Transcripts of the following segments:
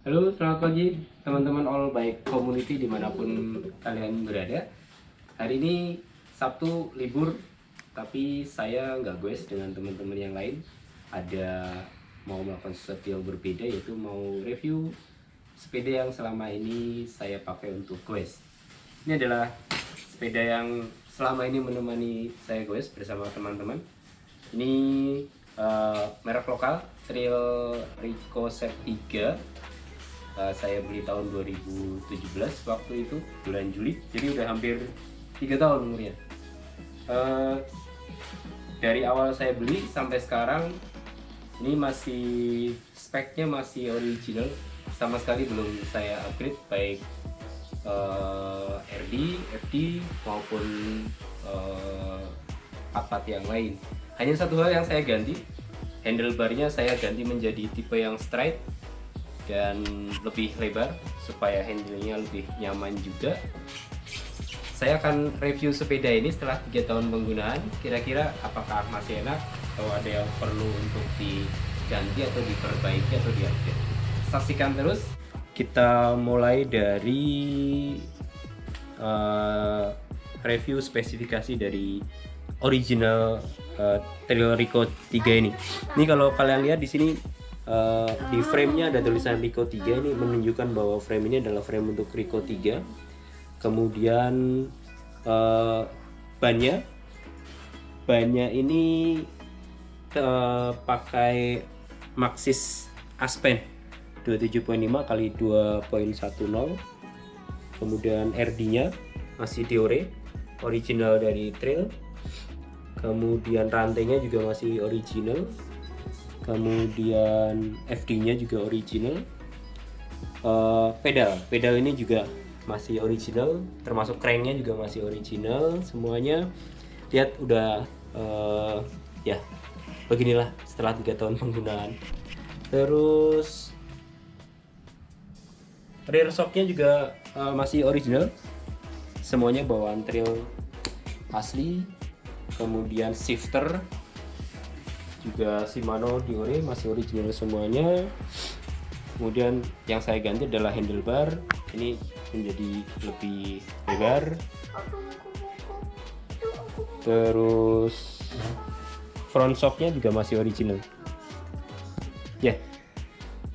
Halo, selamat pagi teman-teman All Bike Community dimanapun kalian berada. Hari ini Sabtu libur, tapi saya nggak goes dengan teman-teman yang lain. Ada mau melakukan sesuatu yang berbeda, yaitu mau review sepeda yang selama ini saya pakai untuk goes. Ini adalah sepeda yang selama ini menemani saya goes bersama teman-teman. Ini merek lokal, Trail Rico Set 3. Saya beli tahun 2017 waktu itu bulan Juli, jadi udah hampir 3 tahun umurnya. Dari awal saya beli sampai sekarang ini masih speknya masih original, sama sekali belum saya upgrade baik RD, FD maupun part yang lain. Hanya satu hal yang saya ganti, handlebarnya saya ganti menjadi tipe yang straight dan lebih lebar supaya handle-nya lebih nyaman juga. Saya akan review sepeda ini setelah 3 tahun penggunaan, kira-kira apakah masih enak atau ada yang perlu untuk diganti atau diperbaiki atau diupdate. Saksikan terus. Kita mulai dari review spesifikasi dari original Trail Rico 3 ini. Ini kalau kalian lihat di sini di frame-nya ada tulisan Rico 3, ini menunjukkan bahwa frame ini adalah frame untuk Rico 3. Kemudian bannya ini pakai Maxxis Aspen 27.5 kali 2.10. Kemudian RD-nya masih Deore, original dari Trail. Kemudian rantainya juga masih original. Kemudian FD-nya juga original. Pedal ini juga masih original, termasuk cranknya juga masih original. Semuanya lihat udah ya beginilah setelah 3 tahun penggunaan. Terus rear shocknya juga masih original, semuanya bawaan Trail asli. Kemudian shifter juga Shimano Deore masih original semuanya. Kemudian yang saya ganti adalah handlebar, ini menjadi lebih lebar. Terus front shocknya juga masih original. Ya,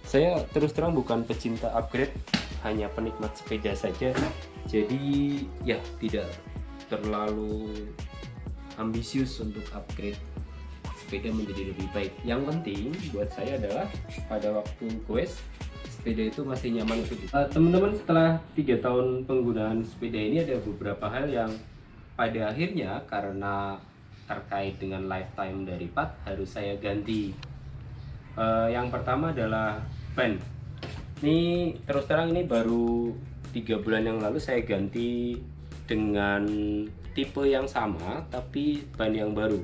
saya terus terang bukan pecinta upgrade, hanya penikmat sepeda saja. Jadi ya tidak terlalu ambisius untuk upgrade sepeda menjadi lebih baik. Yang penting buat saya adalah pada waktu goes sepeda itu masih nyaman untuk teman-teman. Setelah 3 tahun penggunaan sepeda ini ada beberapa hal yang pada akhirnya karena terkait dengan lifetime dari part harus saya ganti. Yang pertama adalah ban. Ini terus terang ini baru 3 bulan yang lalu saya ganti dengan tipe yang sama tapi ban yang baru.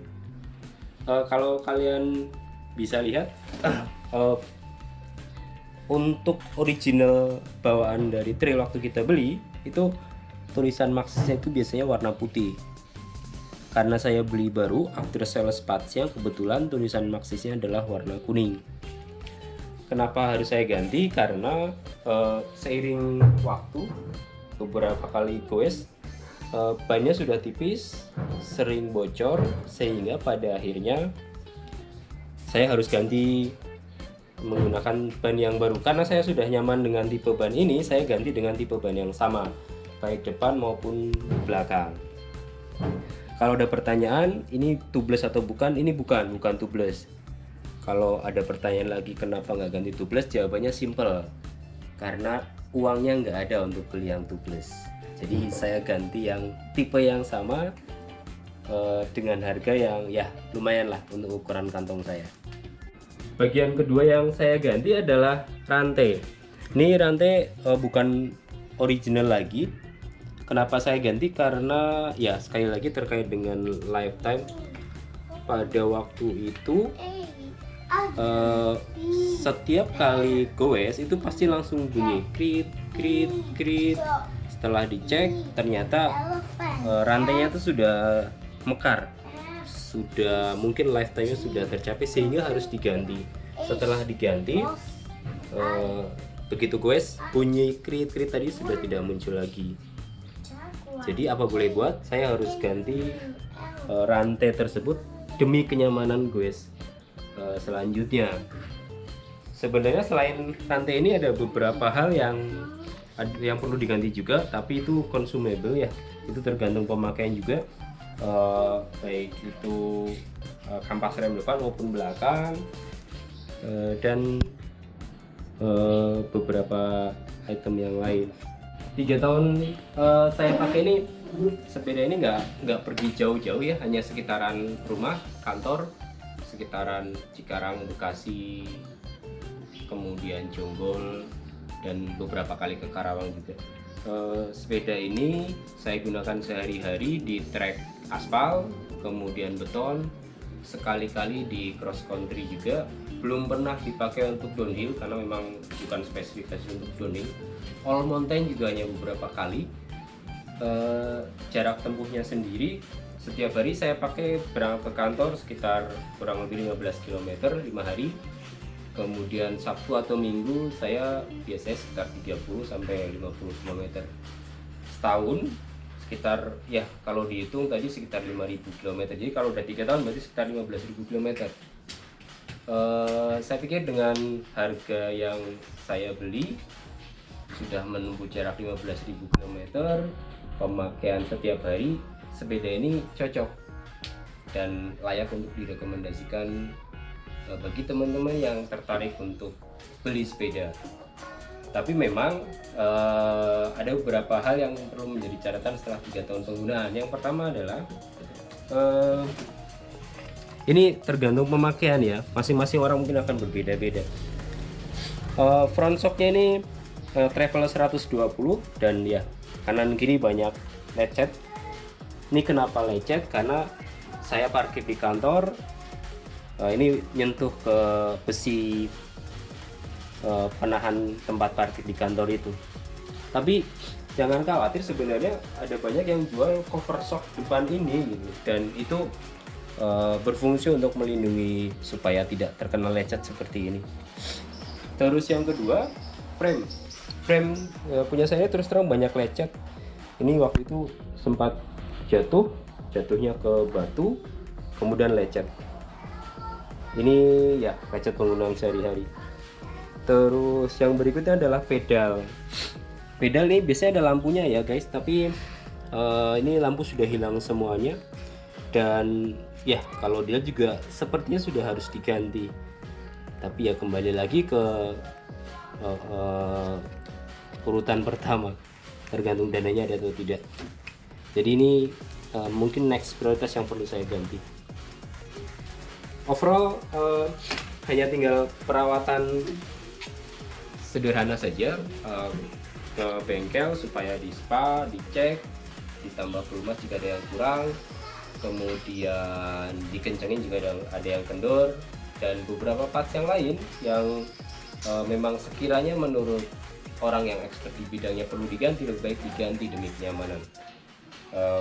Kalau kalian bisa lihat untuk original bawaan dari Trail waktu kita beli itu tulisan Maxxisnya itu biasanya warna putih. Karena saya beli baru after sales parts-nya, kebetulan tulisan Maxxisnya adalah warna kuning. Kenapa harus saya ganti? Karena seiring waktu beberapa kali goes bannya sudah tipis, sering bocor, sehingga pada akhirnya saya harus ganti menggunakan ban yang baru. Karena saya sudah nyaman dengan tipe ban ini, saya ganti dengan tipe ban yang sama, baik depan maupun belakang. Kalau ada pertanyaan, ini tubeless atau bukan? Ini bukan tubeless. Kalau ada pertanyaan lagi kenapa nggak ganti tubeless, jawabannya simple, karena uangnya nggak ada untuk beli yang tubeless. Jadi saya ganti yang tipe yang sama dengan harga yang ya lumayan lah untuk ukuran kantong saya. Bagian kedua yang saya ganti adalah rantai. Ini rantai bukan original lagi. Kenapa saya ganti? Karena ya sekali lagi terkait dengan lifetime. Pada waktu itu setiap kali goes itu pasti langsung bunyi krit krit krit. Setelah dicek ternyata rantainya itu sudah mekar, sudah mungkin lifetime-nya sudah tercapai sehingga harus diganti. Setelah diganti Begitu guys, bunyi krit-krit tadi sudah tidak muncul lagi. Jadi apa boleh buat, saya harus ganti rantai tersebut demi kenyamanan guys. Selanjutnya, sebenarnya selain rantai ini ada beberapa hal yang perlu diganti juga, tapi itu consumable ya. Itu tergantung pemakaian juga. Baik itu kampas rem depan maupun belakang, dan beberapa item yang lain. 3 tahun saya pakai ini, sepeda ini nggak pergi jauh-jauh ya, hanya sekitaran rumah, kantor, sekitaran Cikarang, Bekasi, kemudian Jonggol, dan beberapa kali ke Karawang juga. Sepeda ini saya gunakan sehari-hari di trek aspal, kemudian beton, sekali-kali di cross country juga. Belum pernah dipakai untuk downhill karena memang bukan spesifikasi untuk downhill. All mountain juga hanya beberapa kali. Jarak tempuhnya sendiri, setiap hari saya pakai berangkat ke kantor sekitar kurang lebih 15 km 5 hari. Kemudian Sabtu atau Minggu saya biasanya sekitar 30 sampai 50 km. Setahun sekitar, ya kalau dihitung tadi sekitar 5.000 km. Jadi kalau udah 3 tahun berarti sekitar 15.000 km. Saya pikir dengan harga yang saya beli sudah menempuh jarak 15.000 km, pemakaian setiap hari, sepeda ini cocok dan layak untuk direkomendasikan bagi teman-teman yang tertarik untuk beli sepeda. Tapi memang ada beberapa hal yang perlu menjadi catatan setelah 3 tahun penggunaan. Yang pertama adalah ini tergantung pemakaian ya, masing-masing orang mungkin akan berbeda-beda. Front shocknya ini travel 120 dan ya kanan kiri banyak lecet. Ini kenapa lecet? Karena saya parkir di kantor, ini nyentuh ke besi penahan tempat parkir di kantor itu. Tapi jangan khawatir, sebenarnya ada banyak yang jual cover shock depan ini gitu, dan itu berfungsi untuk melindungi supaya tidak terkena lecet seperti ini. Terus yang kedua, frame punya saya terus terang banyak lecet. Ini waktu itu sempat jatuhnya ke batu, kemudian lecet. Ini ya lecet penggunaan sehari-hari. Terus yang berikutnya adalah pedal ini biasanya ada lampunya ya guys, tapi ini lampu sudah hilang semuanya, dan ya kalau dia juga sepertinya sudah harus diganti. Tapi ya kembali lagi ke urutan pertama, tergantung dananya ada atau tidak. Jadi ini mungkin next prioritas yang perlu saya ganti. Overall hanya tinggal perawatan sederhana saja, ke bengkel supaya di spa, dicek, ditambah pelumas jika ada yang kurang, kemudian dikencengin jika ada yang kendor, dan beberapa parts yang lain yang memang sekiranya menurut orang yang expert di bidangnya perlu diganti, lebih baik diganti demi kenyamanan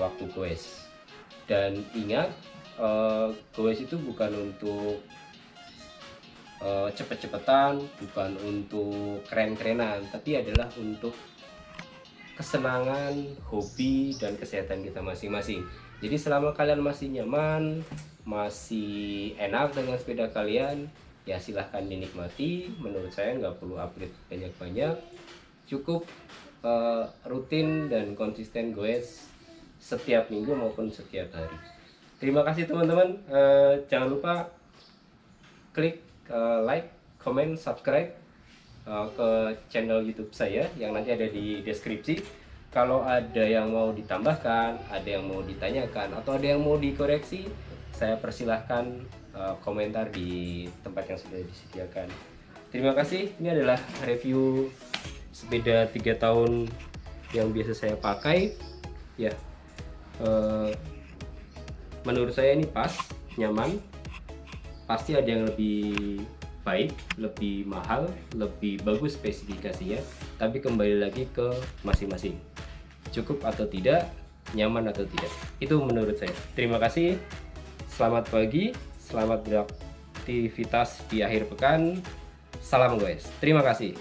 waktu goes. Dan ingat, goes itu bukan untuk cepet-cepetan, bukan untuk keren-kerenan, tapi adalah untuk kesenangan, hobi, dan kesehatan kita masing-masing. Jadi selama kalian masih nyaman, masih enak dengan sepeda kalian, ya silahkan dinikmati. Menurut saya nggak perlu upgrade banyak-banyak, cukup rutin dan konsisten goes setiap minggu maupun setiap hari. Terima kasih teman-teman, jangan lupa klik like, comment, subscribe ke channel YouTube saya yang nanti ada di deskripsi. Kalau ada yang mau ditambahkan, ada yang mau ditanyakan, atau ada yang mau dikoreksi, saya persilahkan komentar di tempat yang sudah disediakan. Terima kasih. Ini adalah review sepeda 3 tahun yang biasa saya pakai. Ya, menurut saya ini pas, nyaman. Pasti ada yang lebih baik, lebih mahal, lebih bagus spesifikasinya, tapi kembali lagi ke masing-masing, cukup atau tidak, nyaman atau tidak, itu menurut saya. Terima kasih, selamat pagi, selamat beraktivitas di akhir pekan, salam guys, terima kasih.